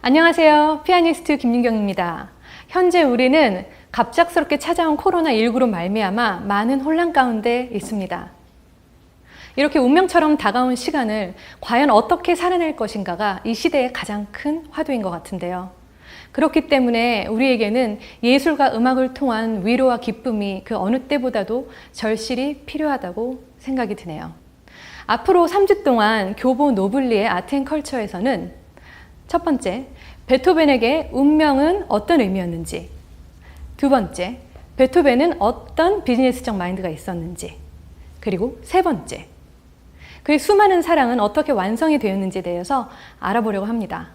안녕하세요. 피아니스트 김윤경입니다. 현재 우리는 갑작스럽게 찾아온 코로나19로 말미암아 많은 혼란 가운데 있습니다. 이렇게 운명처럼 다가온 시간을 과연 어떻게 살아낼 것인가가 이 시대의 가장 큰 화두인 것 같은데요. 그렇기 때문에 우리에게는 예술과 음악을 통한 위로와 기쁨이 그 어느 때보다도 절실히 필요하다고 생각이 드네요. 앞으로 3주 동안 교보 노블리의 아트앤컬처에서는 첫 번째, 베토벤에게 운명은 어떤 의미였는지, 두 번째, 베토벤은 어떤 비즈니스적 마인드가 있었는지, 그리고 세 번째, 그의 수많은 사랑은 어떻게 완성이 되었는지에 대해서 알아보려고 합니다.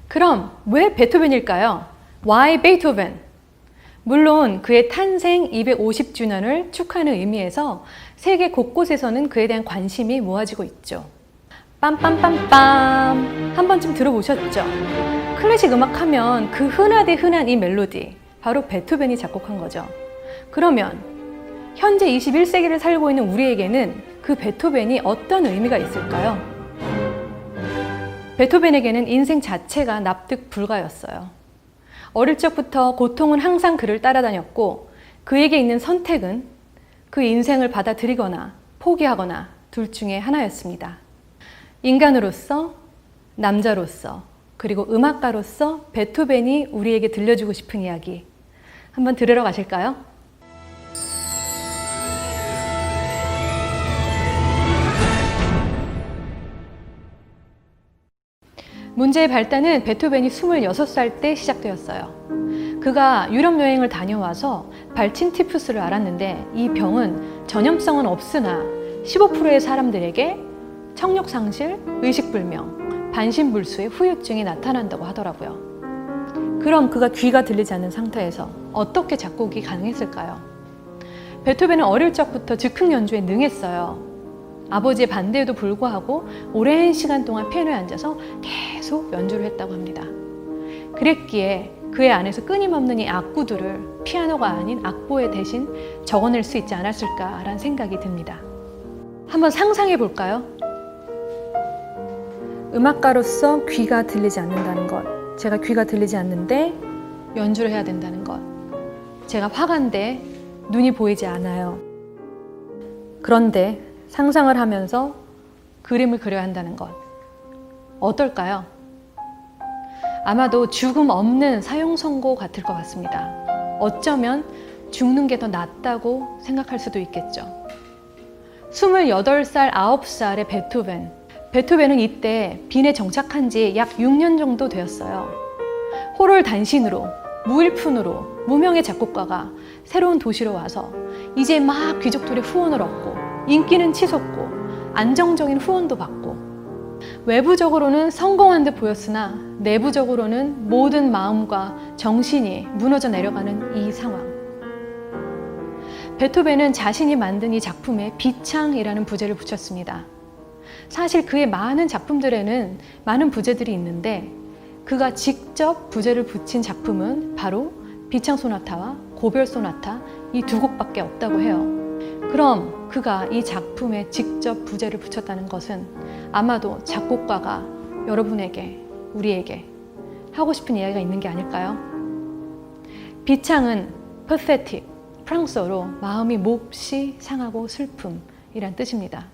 그럼 왜 베토벤일까요? Why Beethoven? 물론 그의 탄생 250주년을 축하하는 의미에서 세계 곳곳에서는 그에 대한 관심이 모아지고 있죠. 빰빰빰빰, 한 번쯤 들어보셨죠? 클래식 음악 하면 그 흔하디 흔한 이 멜로디, 바로 베토벤이 작곡한 거죠. 그러면 현재 21세기를 살고 있는 우리에게는 그 베토벤이 어떤 의미가 있을까요? 베토벤에게는 인생 자체가 납득 불가였어요. 어릴 적부터 고통은 항상 그를 따라다녔고, 그에게 있는 선택은 그 인생을 받아들이거나 포기하거나 둘 중에 하나였습니다. 인간으로서, 남자로서, 그리고 음악가로서 베토벤이 우리에게 들려주고 싶은 이야기 한번 들으러 가실까요? 문제의 발단은 베토벤이 26살 때 시작되었어요. 그가 유럽 여행을 다녀와서 발친 티푸스를 앓았는데 이 병은 전염성은 없으나 15%의 사람들에게 청력상실, 의식불명, 반신불수의 후유증이 나타난다고 하더라고요. 그럼 그가 귀가 들리지 않는 상태에서 어떻게 작곡이 가능했을까요? 베토벤은 어릴 적부터 즉흥 연주에 능했어요. 아버지의 반대에도 불구하고 오랜 시간 동안 피아노에 앉아서 계속 연주를 했다고 합니다. 그랬기에 그의 안에서 끊임없는 이 악구들을 피아노가 아닌 악보에 대신 적어낼 수 있지 않았을까라는 생각이 듭니다. 한번 상상해 볼까요? 음악가로서 귀가 들리지 않는다는 것, 제가 귀가 들리지 않는데 연주를 해야 된다는 것, 제가 화가인데 눈이 보이지 않아요. 그런데 상상을 하면서 그림을 그려야 한다는 것, 어떨까요? 아마도 죽음 없는 사형선고 같을 것 같습니다. 어쩌면 죽는 게 더 낫다고 생각할 수도 있겠죠. 28살, 9살의 베토벤은 이때 빈에 정착한 지 약 6년 정도 되었어요. 홀을 단신으로, 무일푼으로 무명의 작곡가가 새로운 도시로 와서 이제 막 귀족들의 후원을 얻고 인기는 치솟고 안정적인 후원도 받고 외부적으로는 성공한 듯 보였으나 내부적으로는 모든 마음과 정신이 무너져 내려가는 이 상황. 베토벤은 자신이 만든 이 작품에 비창이라는 부제를 붙였습니다. 사실 그의 많은 작품들에는 많은 부제들이 있는데 그가 직접 부제를 붙인 작품은 바로 비창 소나타와 고별 소나타 이 두 곡밖에 없다고 해요. 그럼 그가 이 작품에 직접 부제를 붙였다는 것은 아마도 작곡가가 여러분에게, 우리에게 하고 싶은 이야기가 있는 게 아닐까요? 비창은 pathetic, 프랑스어로 마음이 몹시 상하고 슬픔이란 뜻입니다.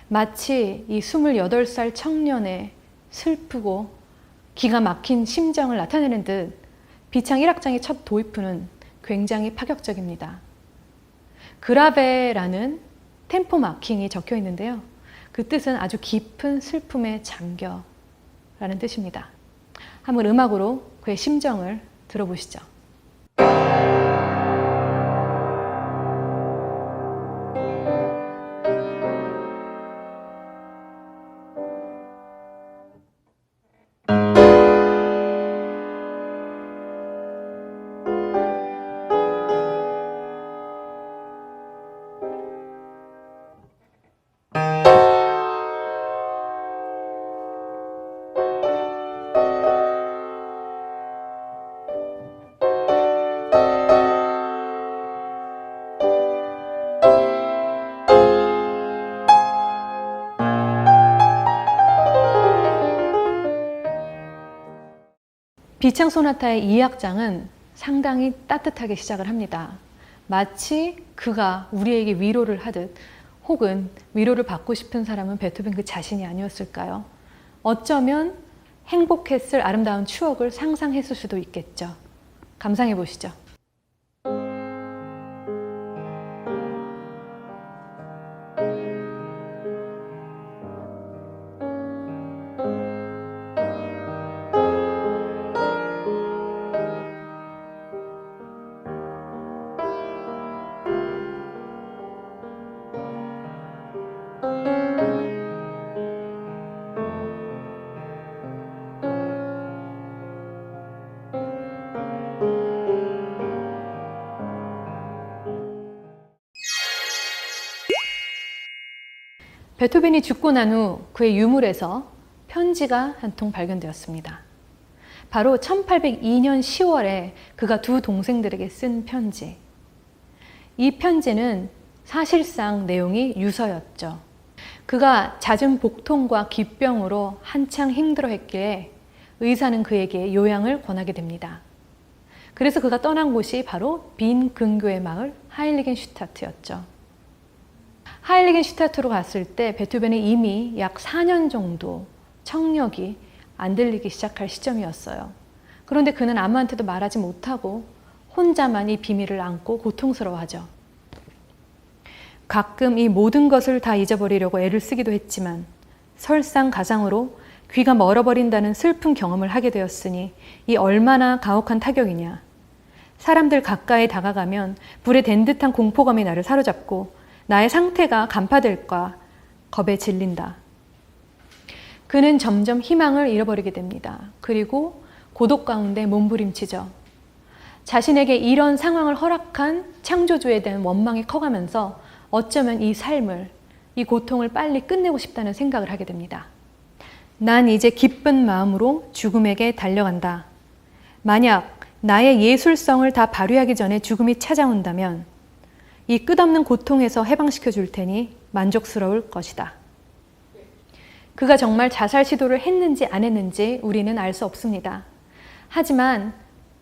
마치 이 28살 청년의 슬프고 기가 막힌 심정을 나타내는 듯 비창 1악장의 첫 도입부는 굉장히 파격적입니다. 그라베라는 템포 마킹이 적혀 있는데요. 그 뜻은 아주 깊은 슬픔에 잠겨 라는 뜻입니다. 한번 음악으로 그의 심정을 들어보시죠. 비창 소나타의 2악장은 상당히 따뜻하게 시작을 합니다. 마치 그가 우리에게 위로를 하듯, 혹은 위로를 받고 싶은 사람은 베토벤 그 자신이 아니었을까요? 어쩌면 행복했을 아름다운 추억을 상상했을 수도 있겠죠. 감상해 보시죠. 베토벤이 죽고 난 후 그의 유물에서 편지가 한 통 발견되었습니다. 바로 1802년 10월에 그가 두 동생들에게 쓴 편지. 이 편지는 사실상 내용이 유서였죠. 그가 잦은 복통과 기병으로 한창 힘들어했기에 의사는 그에게 요양을 권하게 됩니다. 그래서 그가 떠난 곳이 바로 빈 근교의 마을 하일리겐슈타트였죠. 하일리겐슈타트로 갔을 때 베토벤은 이미 약 4년 정도 청력이 안 들리기 시작할 시점이었어요. 그런데 그는 아무한테도 말하지 못하고 혼자만 이 비밀을 안고 고통스러워하죠. 가끔 이 모든 것을 다 잊어버리려고 애를 쓰기도 했지만 설상가상으로 귀가 멀어버린다는 슬픈 경험을 하게 되었으니 이 얼마나 가혹한 타격이냐. 사람들 가까이 다가가면 불에 댄 듯한 공포감이 나를 사로잡고 나의 상태가 간파될까 겁에 질린다. 그는 점점 희망을 잃어버리게 됩니다. 그리고 고독 가운데 몸부림치죠. 자신에게 이런 상황을 허락한 창조주에 대한 원망이 커가면서 어쩌면 이 삶을, 이 고통을 빨리 끝내고 싶다는 생각을 하게 됩니다. 난 이제 기쁜 마음으로 죽음에게 달려간다. 만약 나의 예술성을 다 발휘하기 전에 죽음이 찾아온다면 이 끝없는 고통에서 해방시켜 줄 테니 만족스러울 것이다. 그가 정말 자살 시도를 했는지 안 했는지 우리는 알 수 없습니다. 하지만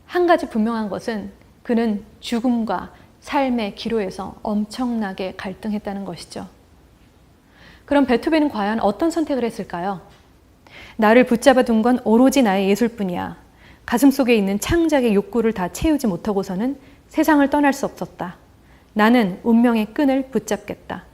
한 가지 분명한 것은 그는 죽음과 삶의 기로에서 엄청나게 갈등했다는 것이죠. 그럼 베토벤은 과연 어떤 선택을 했을까요? 나를 붙잡아 둔 건 오로지 나의 예술뿐이야. 가슴속에 있는 창작의 욕구를 다 채우지 못하고서는 세상을 떠날 수 없었다. 나는 운명의 끈을 붙잡겠다.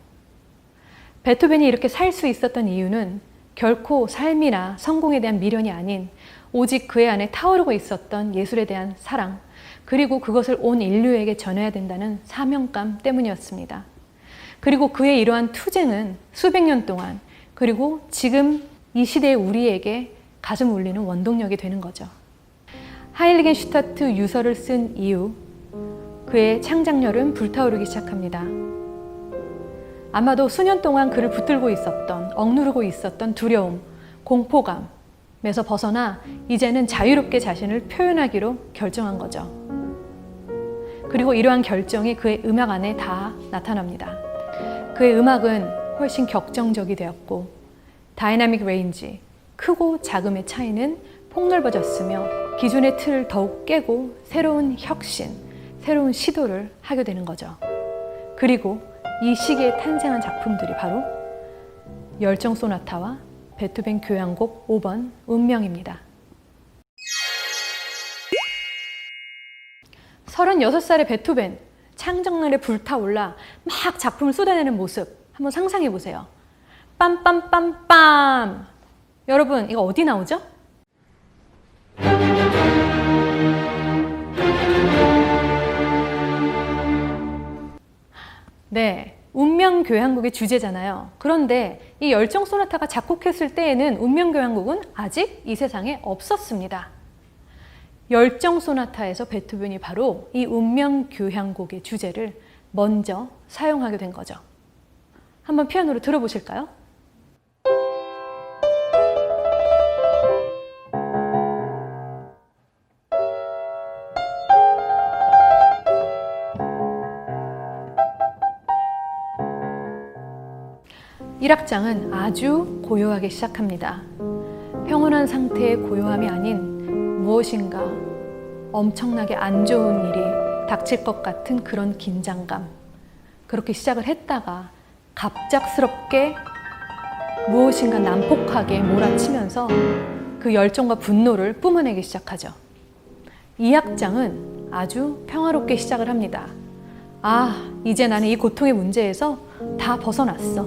베토벤이 이렇게 살 수 있었던 이유는 결코 삶이나 성공에 대한 미련이 아닌 오직 그의 안에 타오르고 있었던 예술에 대한 사랑, 그리고 그것을 온 인류에게 전해야 된다는 사명감 때문이었습니다. 그리고 그의 이러한 투쟁은 수백 년 동안, 그리고 지금 이 시대의 우리에게 가슴 울리는 원동력이 되는 거죠. 하일리겐슈타트 유서를 쓴 이후 그의 창작열은 불타오르기 시작합니다. 아마도 수년 동안 그를 붙들고 있었던, 억누르고 있었던 두려움, 공포감에서 벗어나 이제는 자유롭게 자신을 표현하기로 결정한 거죠. 그리고 이러한 결정이 그의 음악 안에 다 나타납니다. 그의 음악은 훨씬 격정적이 되었고 다이나믹 레인지, 크고 작음의 차이는 폭넓어졌으며 기존의 틀을 더욱 깨고 새로운 혁신, 새로운 시도를 하게 되는 거죠. 그리고 이 시기에 탄생한 작품들이 바로 열정 소나타와 베토벤 교향곡 5번 운명입니다. 36살의 베토벤, 창작날에 불타올라 막 작품을 쏟아내는 모습 한번 상상해 보세요. 빰빰빰빰! 여러분, 이거 어디 나오죠? 네, 운명교향곡의 주제잖아요. 그런데 이 열정 소나타가 작곡했을 때에는 운명교향곡은 아직 이 세상에 없었습니다. 열정 소나타에서 베토벤이 바로 이 운명교향곡의 주제를 먼저 사용하게 된 거죠. 한번 피아노로 들어보실까요? 일 악장은 아주 고요하게 시작합니다. 평온한 상태의 고요함이 아닌 무엇인가 엄청나게 안 좋은 일이 닥칠 것 같은 그런 긴장감. 그렇게 시작을 했다가 갑작스럽게 무엇인가 난폭하게 몰아치면서 그 열정과 분노를 뿜어내기 시작하죠. 이 악장은 아주 평화롭게 시작을 합니다. 아, 이제 나는 이 고통의 문제에서 다 벗어났어.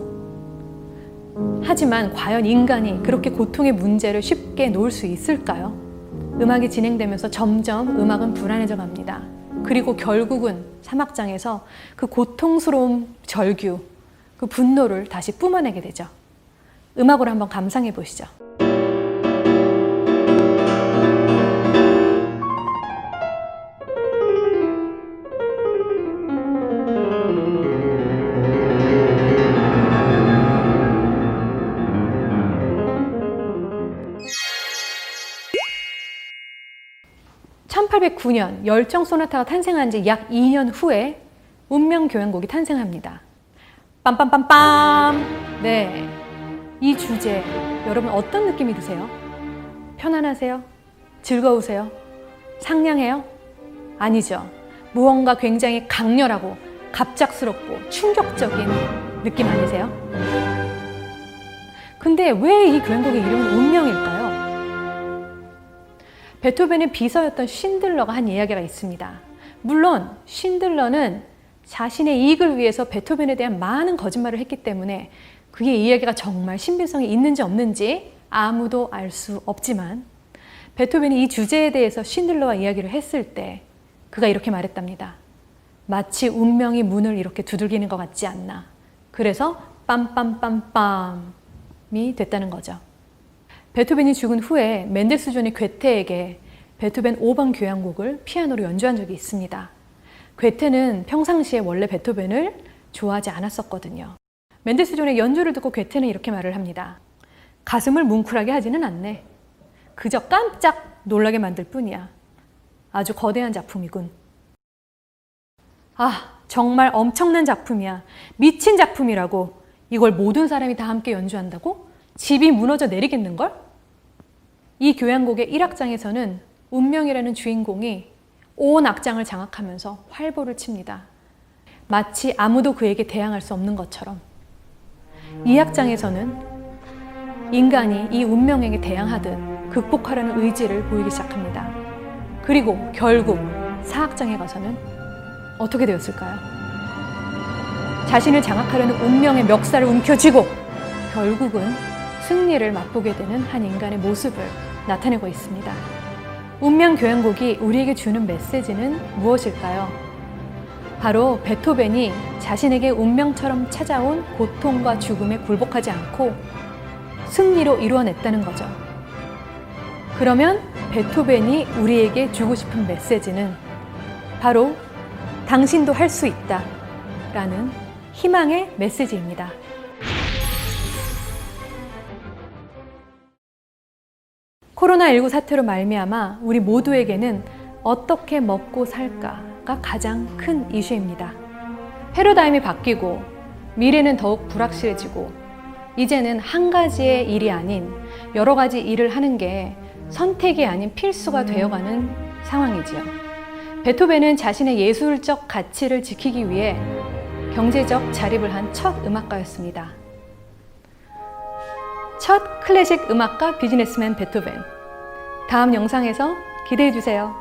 하지만 과연 인간이 그렇게 고통의 문제를 쉽게 놓을 수 있을까요? 음악이 진행되면서 점점 음악은 불안해져 갑니다. 그리고 결국은 3악장에서 그 고통스러운 절규, 그 분노를 다시 뿜어내게 되죠. 음악으로 한번 감상해 보시죠. 1809년 열정 소나타가 탄생한 지 약 2년 후에 운명 교향곡이 탄생합니다. 빰빰빰빰! 네, 이 주제 여러분 어떤 느낌이 드세요? 편안하세요? 즐거우세요? 상냥해요? 아니죠. 무언가 굉장히 강렬하고 갑작스럽고 충격적인 느낌 아니세요? 근데 왜 이 교향곡의 이름은 운명일까요? 베토벤의 비서였던 쉰들러가 한 이야기가 있습니다. 물론 쉰들러는 자신의 이익을 위해서 베토벤에 대한 많은 거짓말을 했기 때문에 그의 이야기가 정말 신빙성이 있는지 없는지 아무도 알 수 없지만 베토벤이 이 주제에 대해서 쉰들러와 이야기를 했을 때 그가 이렇게 말했답니다. 마치 운명이 문을 이렇게 두들기는 것 같지 않나. 그래서 빰빰빰빰이 됐다는 거죠. 베토벤이 죽은 후에 멘델스존이 괴테에게 베토벤 5번 교향곡을 피아노로 연주한 적이 있습니다. 괴테는 평상시에 원래 베토벤을 좋아하지 않았었거든요. 멘델스존의 연주를 듣고 괴테는 이렇게 말을 합니다. 가슴을 뭉클하게 하지는 않네. 그저 깜짝 놀라게 만들 뿐이야. 아주 거대한 작품이군. 아, 정말 엄청난 작품이야. 미친 작품이라고. 이걸 모든 사람이 다 함께 연주한다고? 집이 무너져 내리겠는걸? 이 교향곡의 1악장에서는 운명이라는 주인공이 온 악장을 장악하면서 활보를 칩니다. 마치 아무도 그에게 대항할 수 없는 것처럼. 2악장에서는 인간이 이 운명에게 대항하듯 극복하려는 의지를 보이기 시작합니다. 그리고 결국 4악장에 가서는 어떻게 되었을까요? 자신을 장악하려는 운명의 멱살을 움켜쥐고 결국은 승리를 맛보게 되는 한 인간의 모습을 나타내고 있습니다. 운명 교향곡이 우리에게 주는 메시지는 무엇일까요? 바로 베토벤이 자신에게 운명처럼 찾아온 고통과 죽음에 굴복하지 않고 승리로 이루어냈다는 거죠. 그러면 베토벤이 우리에게 주고 싶은 메시지는 바로 당신도 할 수 있다 라는 희망의 메시지입니다. 코로나19 사태로 말미암아 우리 모두에게는 어떻게 먹고 살까가 가장 큰 이슈입니다. 패러다임이 바뀌고 미래는 더욱 불확실해지고 이제는 한 가지의 일이 아닌 여러 가지 일을 하는 게 선택이 아닌 필수가 되어가는 상황이지요. 베토벤은 자신의 예술적 가치를 지키기 위해 경제적 자립을 한 첫 음악가였습니다. 첫 클래식 음악가 비즈니스맨 베토벤. 다음 영상에서 기대해 주세요.